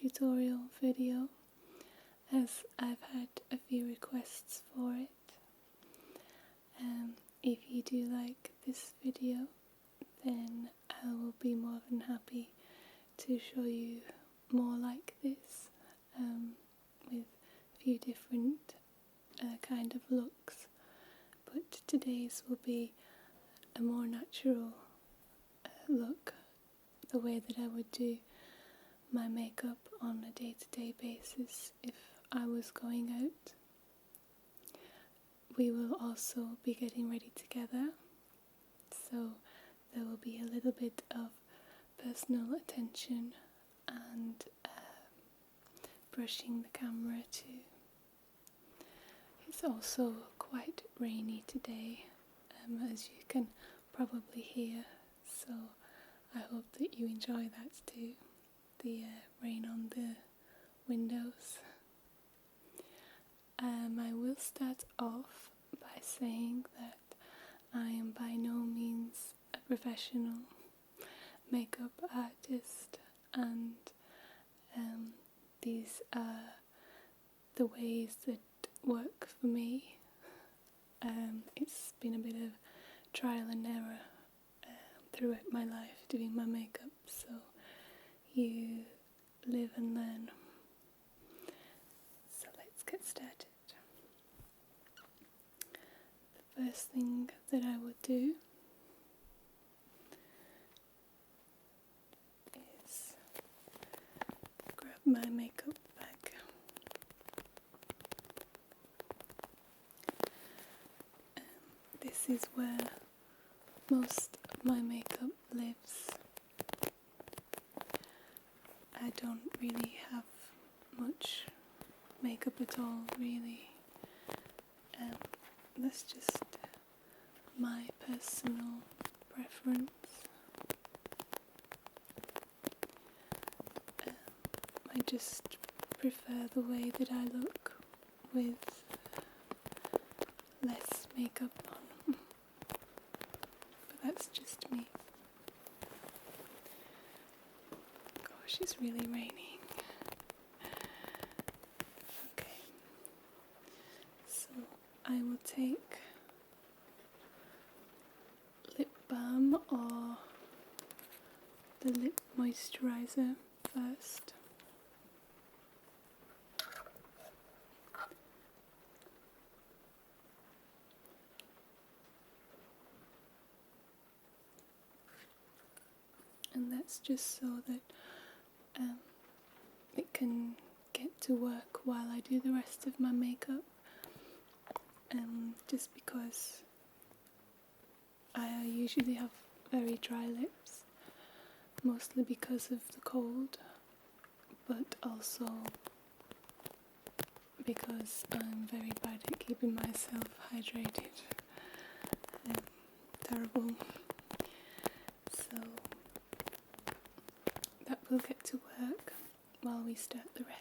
tutorial video, as I've had a few requests for it. If you do like this video, then I will be more than happy to show you more like this, with a few different kind of looks, but today's will be a more natural look, the way that I would do my makeup on a day-to-day basis if I was going out. We will also be getting ready together, so there will be a little bit of personal attention and brushing the camera too. It's also quite rainy today, as you can probably hear, so I hope that you enjoy that too, the rain on the windows. I will start off by saying that I am by no means a professional makeup artist, and these are the ways that work for me. It's been a bit of trial and error throughout my life doing my makeup, so you live and learn. So let's get started. The first thing that I would do is grab my makeup bag. This is where most of my makeup lives. I don't really have much makeup at all, really. That's just my personal preference. I just prefer the way that I look with less makeup on. But that's just me. Gosh, it's really raining. Okay. So I will take lip balm or the lip moisturizer first. And that's just so that it can get to work while I do the rest of my makeup. Just because I usually have very dry lips, mostly because of the cold, but also because I'm very bad at keeping myself hydrated. Terrible. So that will get to work while we start the rest.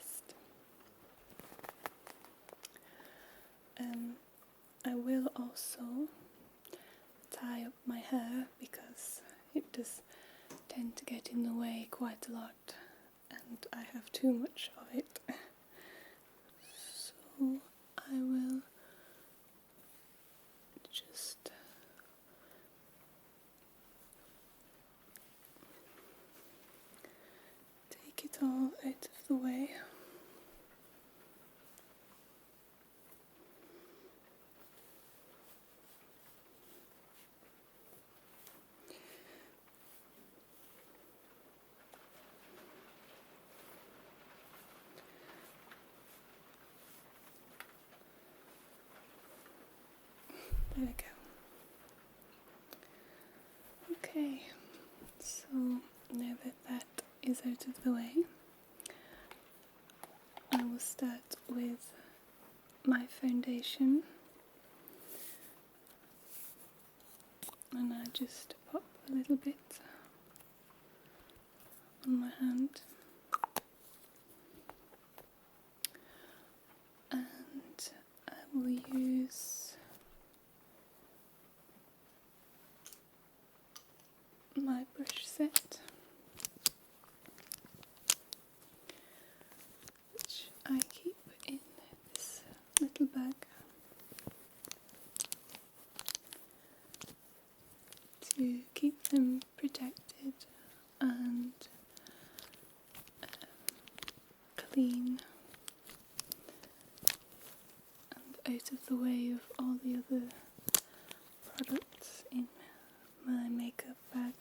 I will also tie up my hair because it does tend to get in the way quite a lot and I have too much of it. So I will just take it all out of the way. There we go. Okay, so now that that is out of the way, I will start with my foundation, and I just pop a little bit on my hand, and I will use my brush set to keep them protected and clean and out of the way of all the other products in my makeup bag.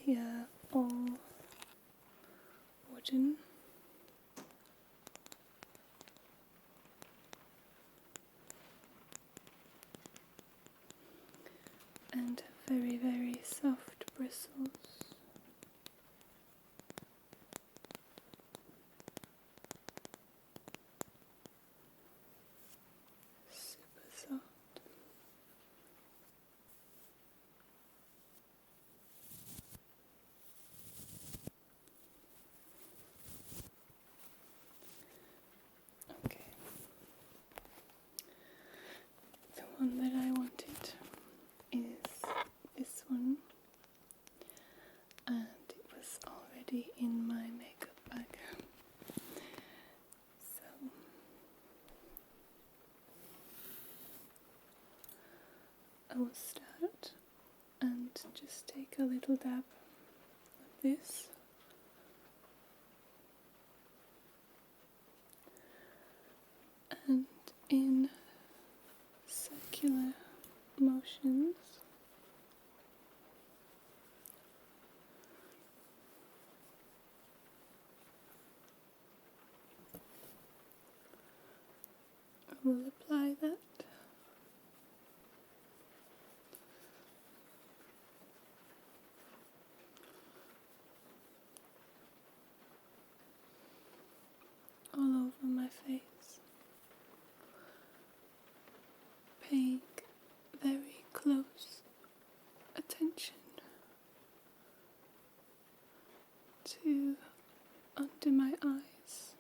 They are all wooden. And very, very soft bristles. Super soft. Okay. The one that I wanted is this one, and it was already in my makeup bag. So I will start and just take a little dab of this. And in circular motions, I will apply that. All over my face, paying very close attention to under my eyes,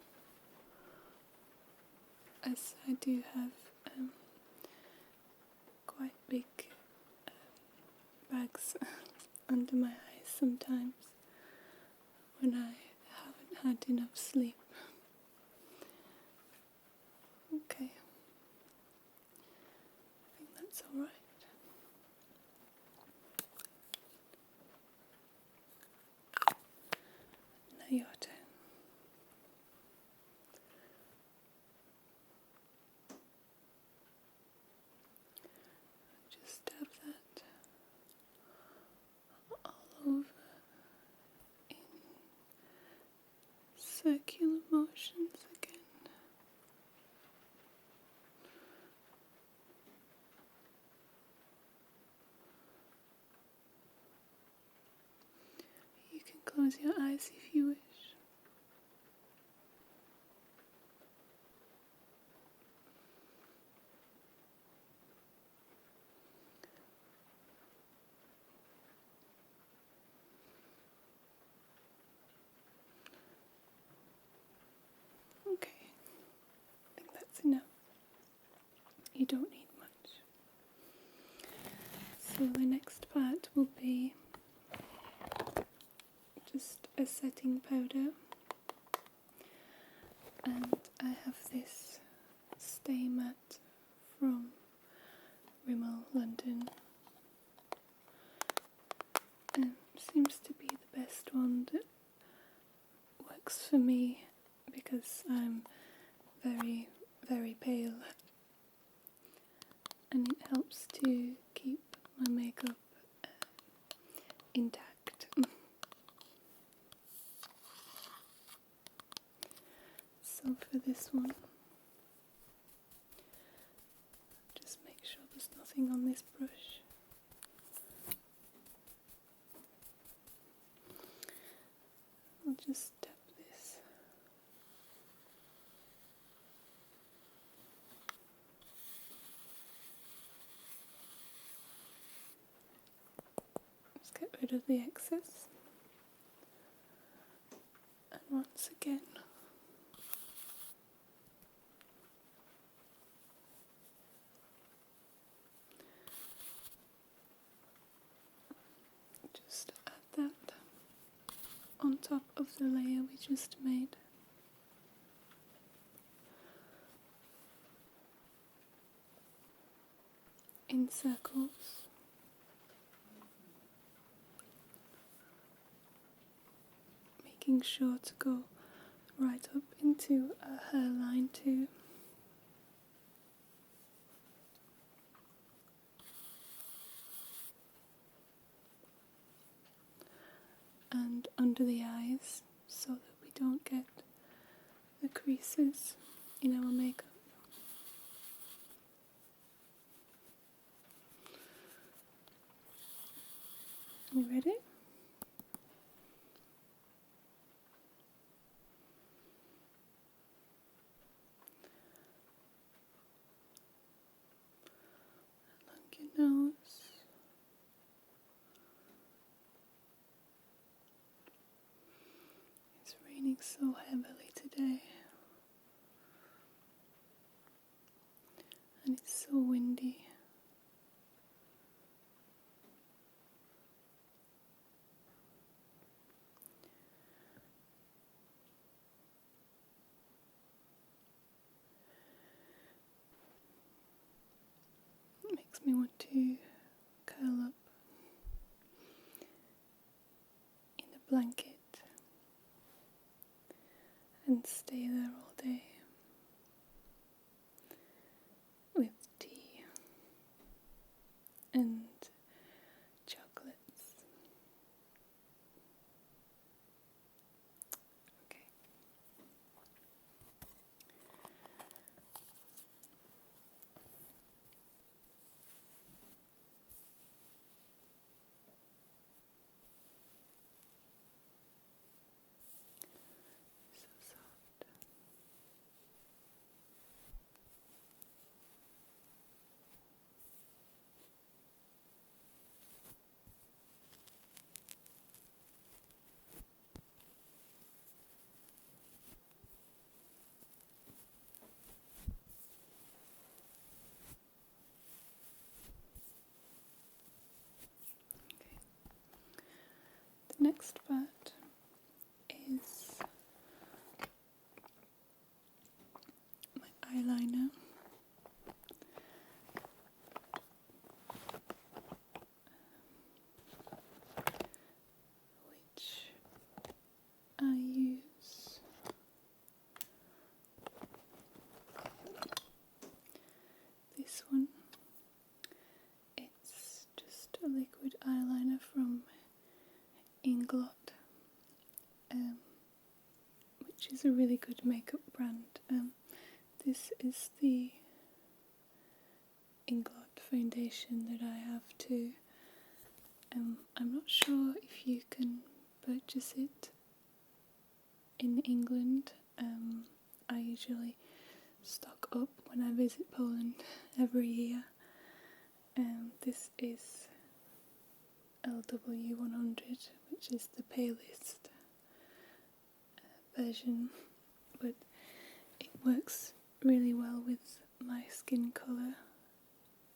as I do have quite big bags under my eyes sometimes when I haven't had enough sleep. Okay, I think that's alright. Now your turn. Just dab that all over in circular motions again. You can close your eyes if you wish. Okay, I think that's enough. You don't need much. So the next part will be just a setting powder, and I have this Stay Matte from Rimmel London. Seems to be the best one that works for me because I'm very, very pale, and it helps to keep my makeup intact. So for this one, just make sure there's nothing on this brush. I'll just tap this. Let's get rid of the excess. And once again, just add that on top of the layer we just made. In circles. Making sure to go right up into a hairline too. And under the eyes so that we don't get the creases in our makeup. You ready? Along your nose. It's raining so heavily today. And it's so windy. It makes me want to curl up in a blanket and stay there all day with tea and chocolates. Okay. So soft. The next part is my eyeliner. Which I use this one. It's just a liquid eyeliner from Inglot, which is a really good makeup brand. This is the Inglot foundation that I have too. I'm not sure if you can purchase it in England. I usually stock up when I visit Poland every year. This is LW100, which is the palest version, but it works really well with my skin colour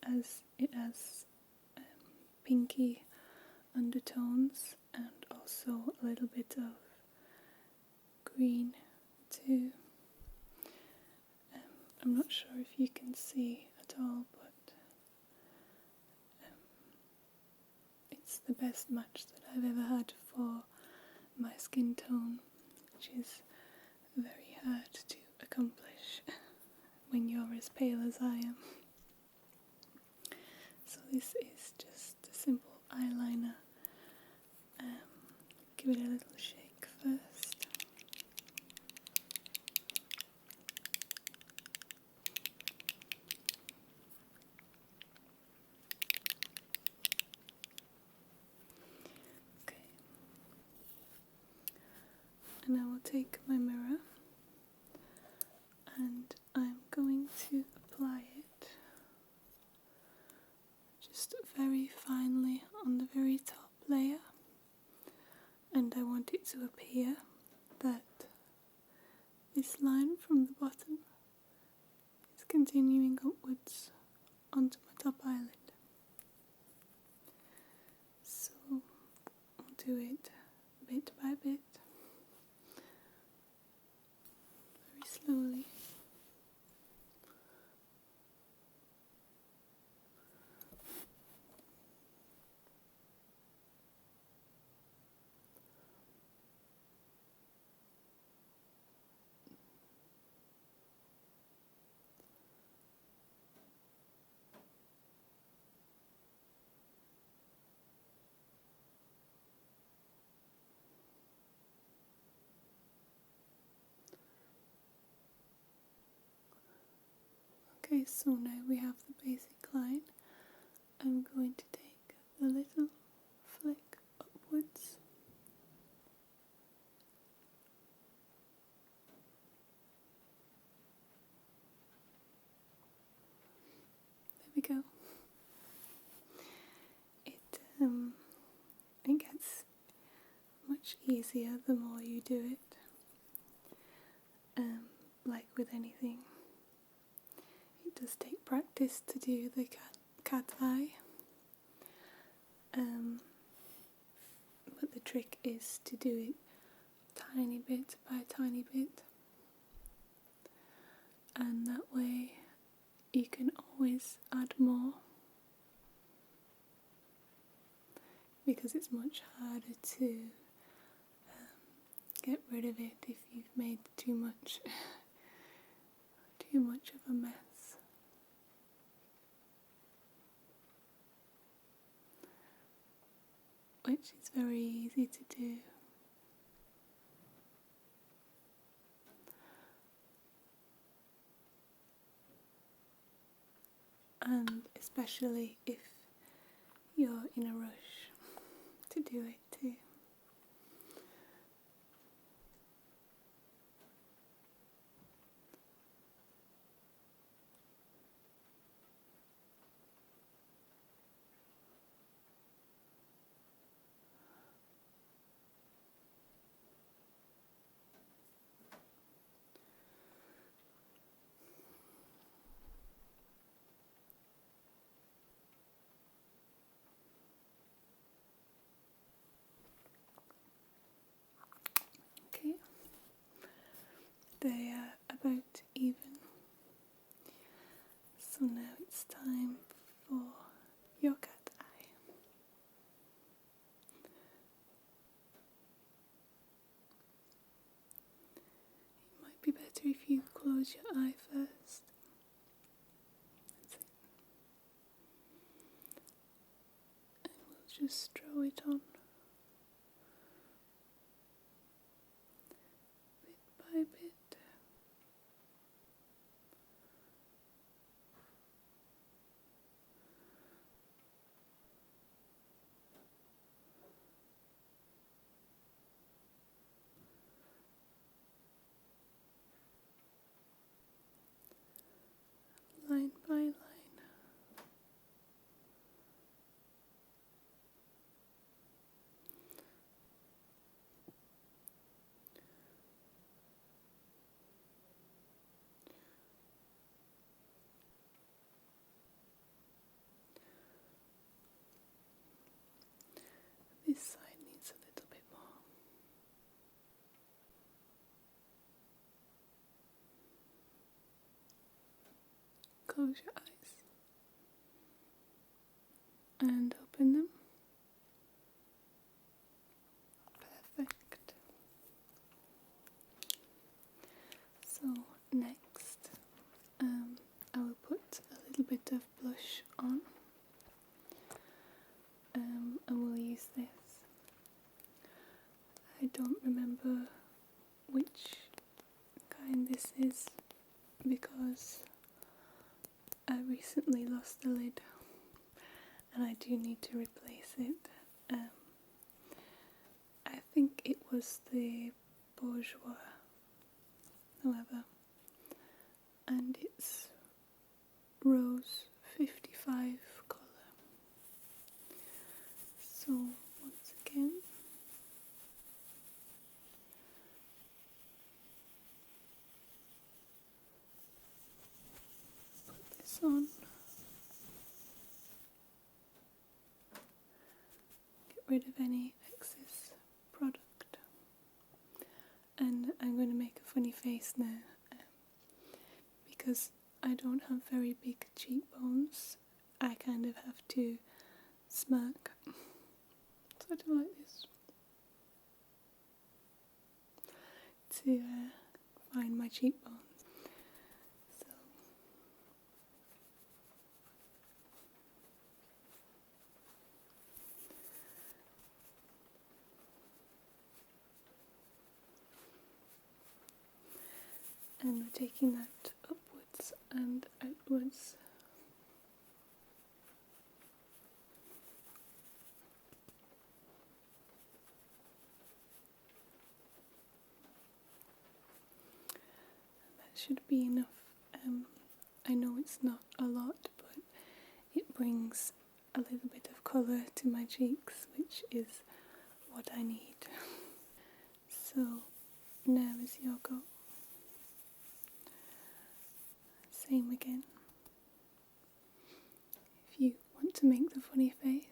as it has pinky undertones and also a little bit of green too. I'm not sure if you can see at all, but it's the best match that I've ever had for my skin tone, which is very hard to accomplish when you're as pale as I am. So this is just a simple eyeliner. Give it a little shake first. Okay. And I will take my mirror and I'm going to apply it just very finely on the very top layer, and I want it to appear that this line from the bottom is continuing upwards onto my top eyelid. So I'll do it bit by bit. Okay, so now we have the basic line. I'm going to take the little flick upwards. There we go. It gets much easier the more you do it. Like with anything, it does take practice to do the cat eye. But the trick is to do it tiny bit by tiny bit, and that way you can always add more, because it's much harder to get rid of it if you've made too much of a mess. Which is very easy to do. And especially if you're in a rush to do it too. Okay, they are about even. So now it's time for your cat eye. It might be better if you close your eye first. That's it. And we'll just draw it on. Bit by bit. Line by line. This side needs a little bit more. Close your eyes and open them. Perfect. So next, I will put a little bit of blush on, and we'll use this. I don't remember which kind this is because I recently lost the lid and I do need to replace it. I think it was the Bourgeois, however, and it's Rose 55 colour. So once again, put this on. Get rid of any excess product. And I'm going to make a funny face now because I don't have very big cheekbones. I kind of have to smirk. So I do like this to find my cheekbones. So and we're taking that upwards inwards and outwards. That should be enough. I know it's not a lot, but it brings a little bit of colour to my cheeks, which is what I need. So now is your go. Same again. If you want to make the funny face,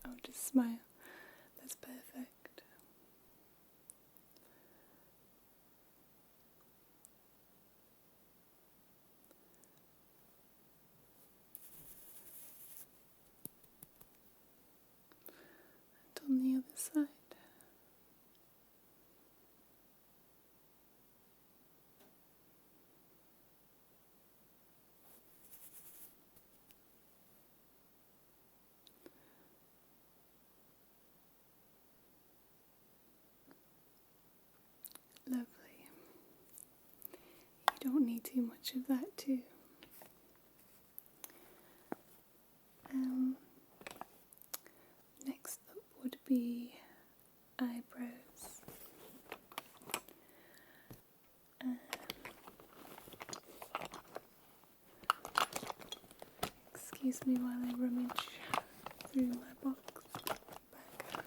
I'll just smile. That's perfect. And on the other side. Lovely. You don't need too much of that too. Next up would be eyebrows. Excuse me while I rummage through my box bag.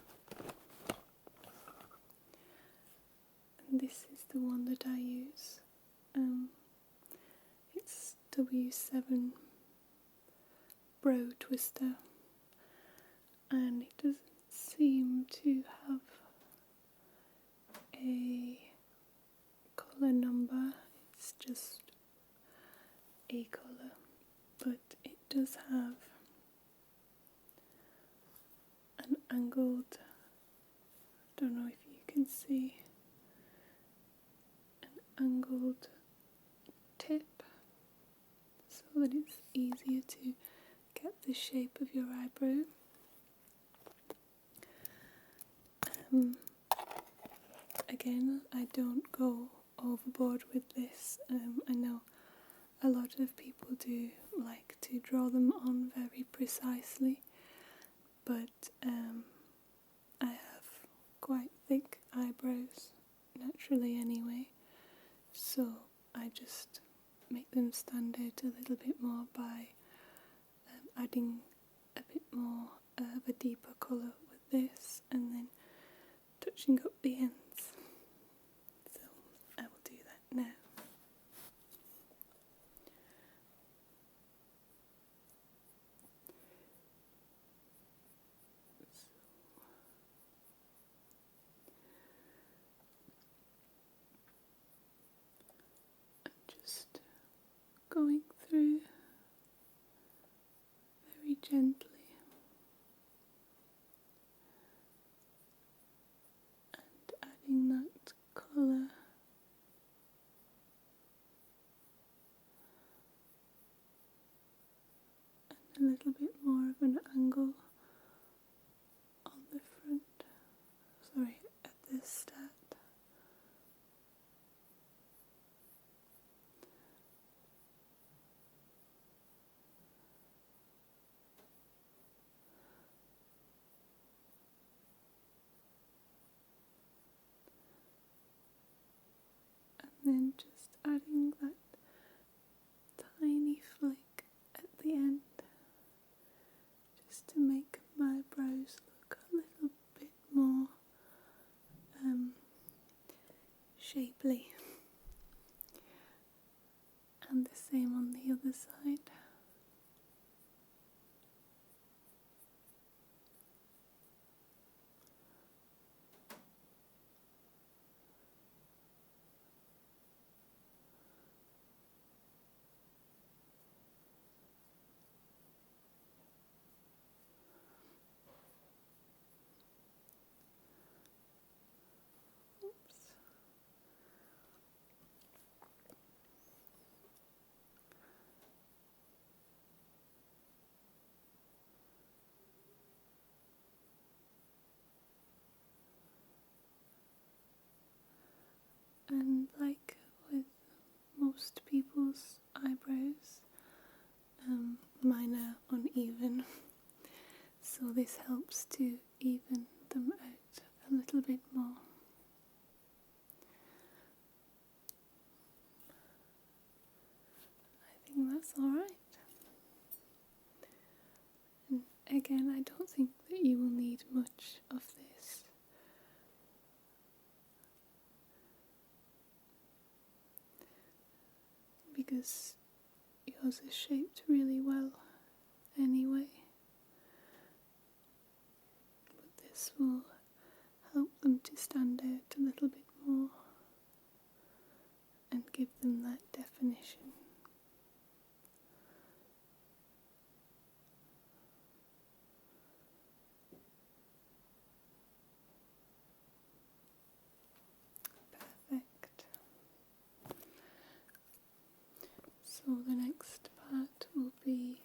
And this is the one that I use. It's W7 Brow Twister, and it doesn't seem to have a colour number, it's just a colour, but it does have an angled, I don't know if you can see, an angled tip so that it's easier to get the shape of your eyebrow. Again, I don't go overboard with this. I know a lot of people do like to draw them on very precisely, but I have quite thick eyebrows naturally anyway, so I just make them stand out a little bit more by adding a bit more of a deeper colour with this and then touching up the ends. So I will do that now. I'm just going through very gently and adding that colour and a little bit more of an angle on the front, sorry, at the start. And then just adding that tiny flick at the end, just to make my brows look a little bit more shapely. And the same on the other side. Oops. this helps to even them out a little bit more. I think that's alright. And again, I don't think that you will need much of this. Because yours is shaped really well anyway. But this will help them to stand out a little bit more and give them that definition. Perfect. So the next part will be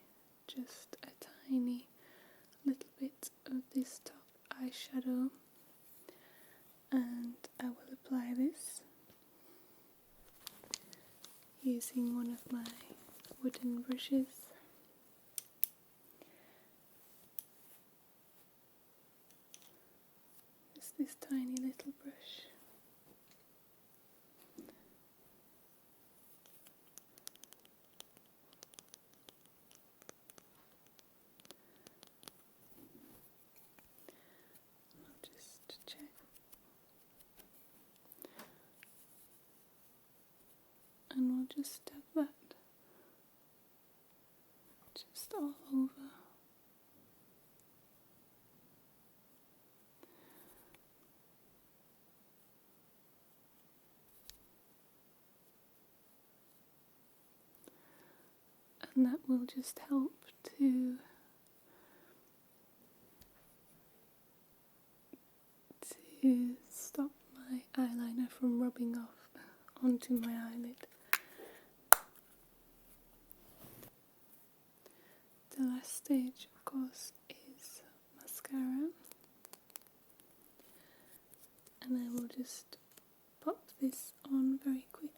just a tiny little bit of this top eyeshadow, and I will apply this using one of my wooden brushes. Just this tiny little brush. Check. And we'll just dab that just all over. And that will just help to stop my eyeliner from rubbing off onto my eyelid. The last stage, of course, is mascara, and I will just pop this on very quickly.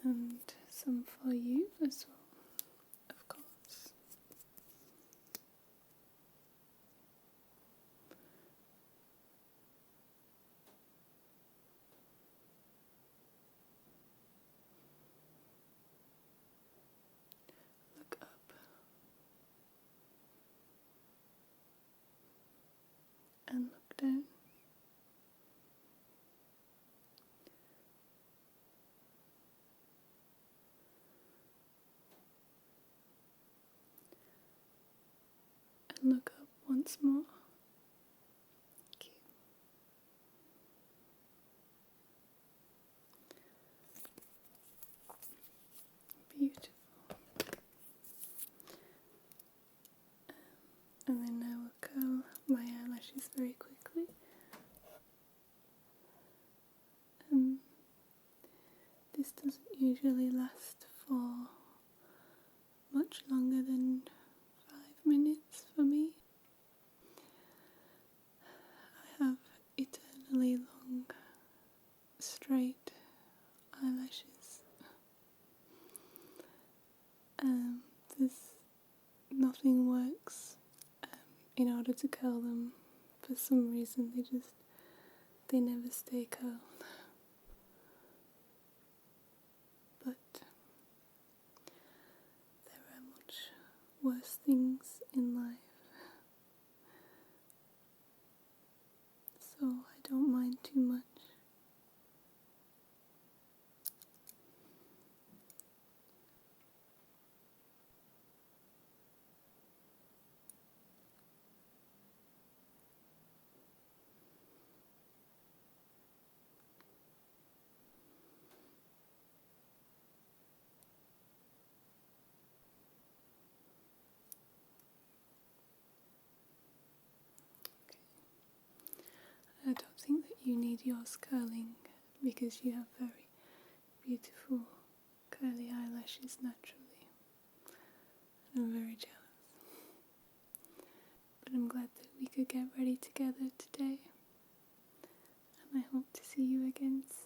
And some for you as well, of course. Look up. And look down. And look up once more. Thank you. Beautiful. And then I will curl my eyelashes very quickly. This doesn't usually last for much longer than 5 minutes for me. I have eternally long, straight eyelashes. Nothing works in order to curl them. For some reason they never stay curled. But there are much worse things in life, so I don't mind too much. don't think that you need yours curling because you have very beautiful curly eyelashes naturally. I'm very jealous. But I'm glad that we could get ready together today. And I hope to see you again soon.